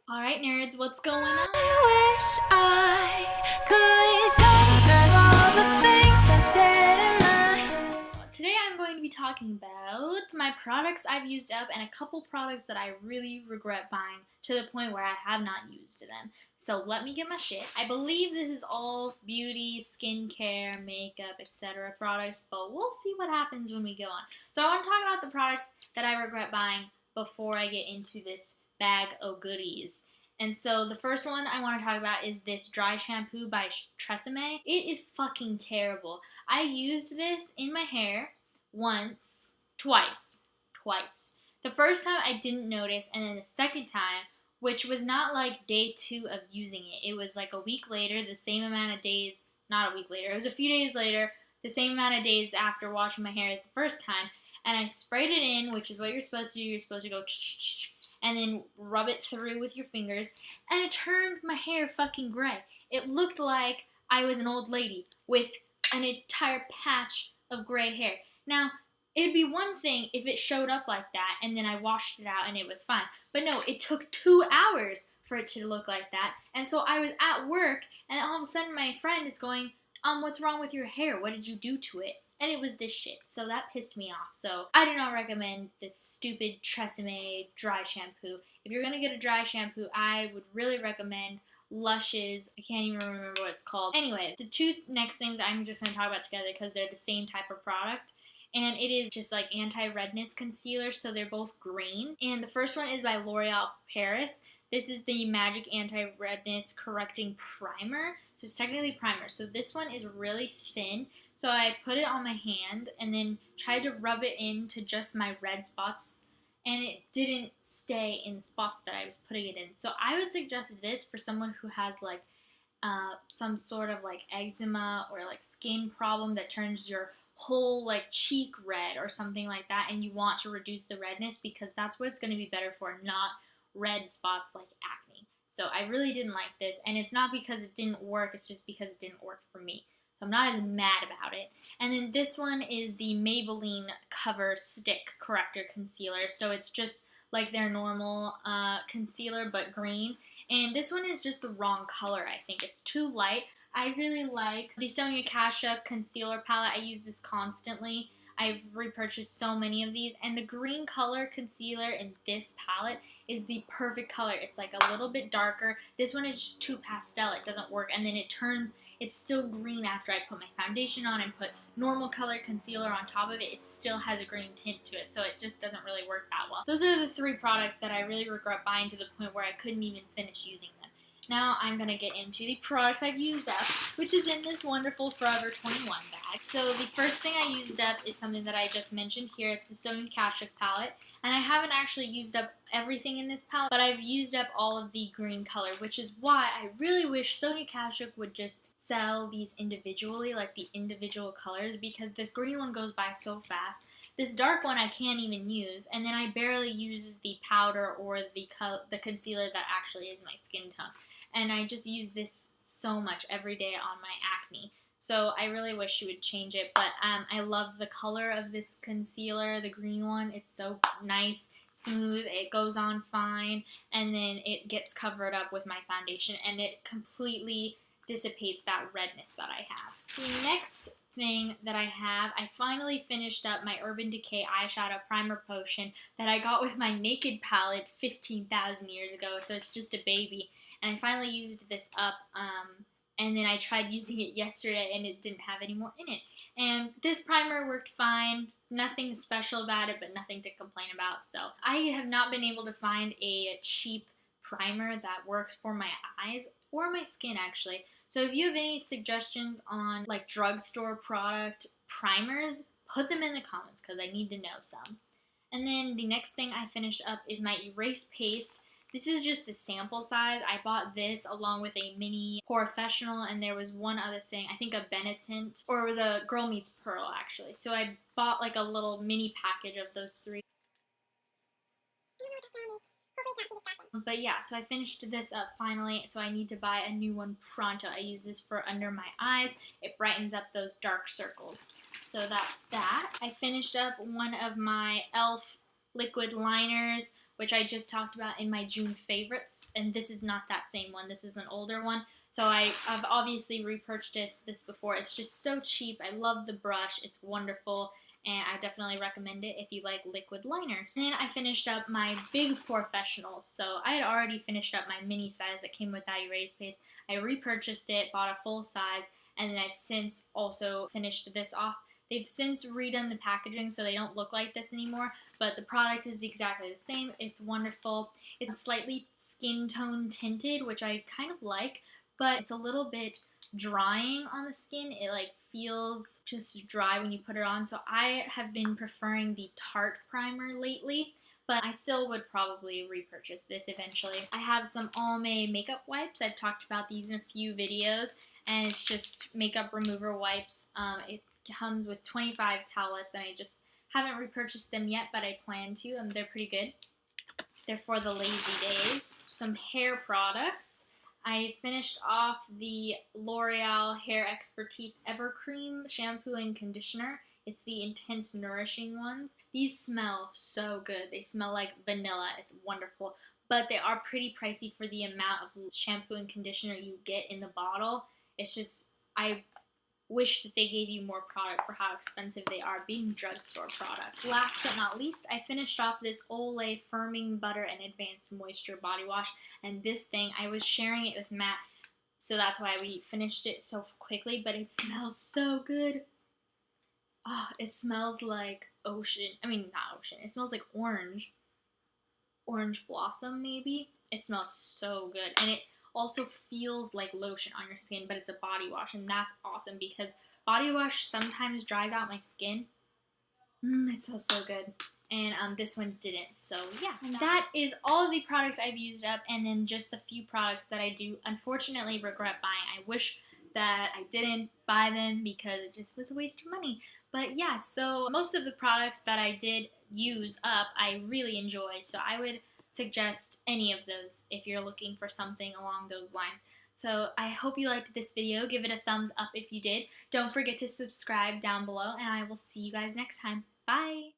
Alright, nerds, what's going on? I wish I could talk all the things I said in my. Today I'm going to be talking about my products I've used up and a couple products that I really regret buying to the point where I have not used them. So let me get my shit. I believe this is all beauty, skincare, makeup, etc. products, but we'll see what happens when we go on. So I want to talk about the products that I regret buying before I get into this bag of goodies. And so the first one I want to talk about is this dry shampoo by Tresemme. It is fucking terrible. I used this in my hair twice. The first time I didn't notice, and then the second time, which was not like day 2 of using it. It was like a week later, the same amount of days, not a week later, it was a few days later, the same amount of days after washing my hair as the first time, and I sprayed it in, which is what you're supposed to do. You're supposed to go and then rub it through with your fingers, and it turned my hair fucking gray. It looked like I was an old lady with an entire patch of gray hair. Now, it'd be one thing if it showed up like that and then I washed it out and it was fine. But no, it took 2 hours for it to look like that. And so I was at work and all of a sudden my friend is going, what's wrong with your hair? What did you do to it? And it was this shit. So that pissed me off. So I do not recommend this stupid Tresemme dry shampoo. If you're going to get a dry shampoo, I would really recommend Lush's, I can't even remember what it's called. Anyway, the two next things I'm just going to talk about together because they're the same type of product. And it is just like anti-redness concealer, so they're both green. And the first one is by L'Oreal Paris. This is the Magic Anti-Redness Correcting Primer. So it's technically primer. So this one is really thin. So I put it on my hand and then tried to rub it into just my red spots. And it didn't stay in the spots that I was putting it in. So I would suggest this for someone who has like some sort of like eczema or like skin problem that turns your whole like cheek red or something like that, and you want to reduce the redness because that's what it's going to be better for, not red spots like acne. So I really didn't like this, and it's not because it didn't work, it's just because it didn't work for me. So I'm not as mad about it. And then this one is the Maybelline Cover Stick Corrector Concealer. So it's just like their normal concealer but green. And this one is just the wrong color, I think. It's too light. I really like the Sonia Kashuk concealer palette. I use this constantly. I've repurchased so many of these, and the green color concealer in this palette is the perfect color. It's like a little bit darker. This one is just too pastel. It doesn't work, and then it's still green after I put my foundation on and put normal color concealer on top of it. It still has a green tint to it, so it just doesn't really work that well. Those are the 3 products that I really regret buying to the point where I couldn't even finish using them. Now I'm going to get into the products I've used up, which is in this wonderful Forever 21 bag. So the first thing I used up is something that I just mentioned here. It's the Sonia Kashuk palette. And I haven't actually used up everything in this palette, but I've used up all of the green color, which is why I really wish Sonia Kashuk would just sell these individually, like the individual colors, because this green one goes by so fast. This dark one I can't even use, and then I barely use the powder or the concealer that actually is my skin tone. And I just use this so much every day on my acne. So I really wish you would change it, but I love the color of this concealer, the green one. It's so nice, smooth, it goes on fine, and then it gets covered up with my foundation, and it completely dissipates that redness that I have. The next thing that I have, I finally finished up my Urban Decay eyeshadow primer potion that I got with my Naked palette 15,000 years ago, so it's just a baby. And I finally used this up, and then I tried using it yesterday, and it didn't have any more in it. And this primer worked fine. Nothing special about it, but nothing to complain about. So I have not been able to find a cheap primer that works for my eyes or my skin, actually. So if you have any suggestions on like drugstore product primers, put them in the comments because I need to know some. And then the next thing I finished up is my Erase Paste. This is just the sample size. I bought this along with a mini Professional, and there was one other thing, I think a Benetint, or it was a Girl Meets Pearl actually. So I bought like a little mini package of those 3. But yeah, so I finished this up finally, so I need to buy a new one pronto. I use this for under my eyes. It brightens up those dark circles. So that's that. I finished up one of my e.l.f. liquid liners, which I just talked about in my June favorites, and this is not that same one. This is an older one. So I've obviously repurchased this before. It's just so cheap. I love the brush. It's wonderful, and I definitely recommend it if you like liquid liners. And then I finished up my big professionals. So I had already finished up my mini size that came with that erase paste. I repurchased it, bought a full size, and then I've since also finished this off. They've since redone the packaging so they don't look like this anymore, but the product is exactly the same. It's wonderful. It's slightly skin tone tinted, which I kind of like, but it's a little bit drying on the skin. It like feels just dry when you put it on. So I have been preferring the Tarte primer lately, but I still would probably repurchase this eventually. I have some Almay makeup wipes. I've talked about these in a few videos, and it's just makeup remover wipes. It comes with 25 towelettes, and I just haven't repurchased them yet, but I plan to. They're pretty good. They're for the lazy days. Some hair products. I finished off the L'Oreal Hair Expertise Evercream shampoo and conditioner. It's the Intense Nourishing ones. These smell so good. They smell like vanilla. It's wonderful. But they are pretty pricey for the amount of shampoo and conditioner you get in the bottle. It's just, I wish that they gave you more product for how expensive they are, being drugstore products. Last but not least, I finished off this Olay Firming Butter and Advanced Moisture Body Wash, and this thing, I was sharing it with Matt, so that's why we finished it so quickly, but it smells so good. Oh, it smells like ocean. I mean, not ocean. It smells like orange blossom, maybe. It smells so good, and it also feels like lotion on your skin, but it's a body wash, and that's awesome because body wash sometimes dries out my skin. It smells so good, and this one didn't. So yeah, that is all of the products I've used up, and then just the few products that I do unfortunately regret buying. I wish that I didn't buy them because it just was a waste of money. But yeah, so most of the products that I did use up, I really enjoy, so I would suggest any of those if you're looking for something along those lines. So I hope you liked this video. Give it a thumbs up if you did. Don't forget to subscribe down below, and I will see you guys next time. Bye!